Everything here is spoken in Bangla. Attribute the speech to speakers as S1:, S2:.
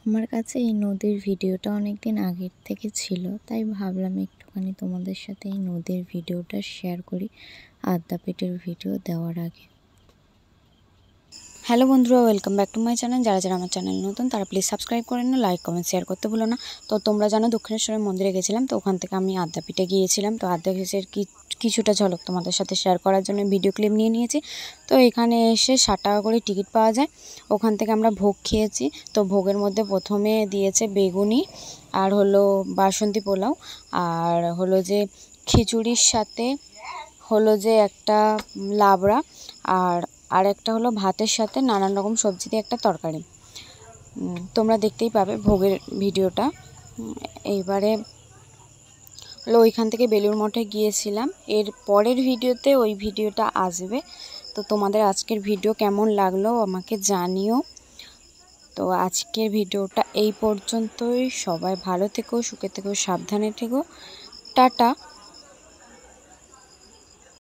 S1: আমার কাছে এই নদীর ভিডিওটা অনেকদিন আগের থেকে ছিল, তাই ভাবলাম একটুখানি তোমাদের সাথে এই নদীর ভিডিওটা শেয়ার করি আদ্যাপীঠের ভিডিও দেওয়ার আগে। হ্যালো বন্ধুরা, welcome back to my channel. যারা যারা আমার চ্যানেল নতুন তারা প্লিজ সাবস্ক্রাইব করে নিও, লাইক কমেন্ট শেয়ার করতে ভুলো না। তো তোমরা জানো দক্ষিণেশ্বরের মন্দিরে গেছিলাম, তো ওখান থেকে আমি আদ্যাপীঠে গিয়েছিলাম। তো আদ্যাপীঠের কিছুটা ঝলক তোমাদের সাথে শেয়ার করার জন্য ভিডিও ক্লিপ নিয়ে নিয়েছি। তো এখানে এসে 60 টাকা করে টিকিট পাওয়া যায়। ওখান থেকে আমরা ভোগ খেয়েছি। তো ভোগের মধ্যে প্রথমে দিয়েছে বেগুনি, আর হলো বাসন্তী পোলাও, আর হলো যে খিচুড়ির সাথে হলো যে একটা লাবড়া, আর একটা হলো ভাতের সাথে নানান রকম সবজি দিয়ে একটা তরকারি। তোমরা দেখতেই পাবে ভোগের ভিডিওটা। এইবারে হলো ওইখান থেকে বেলুড় মঠে গিয়েছিলাম। এর পরের ভিডিওতে ওই ভিডিওটা আসবে। তো তোমাদের আজকের ভিডিও কেমন লাগলো আমাকে জানিও। তো আজকের ভিডিওটা এই পর্যন্তই। সবাই ভালো থেকো, সুখে থেকো, সাবধানে থেকো। টাটা।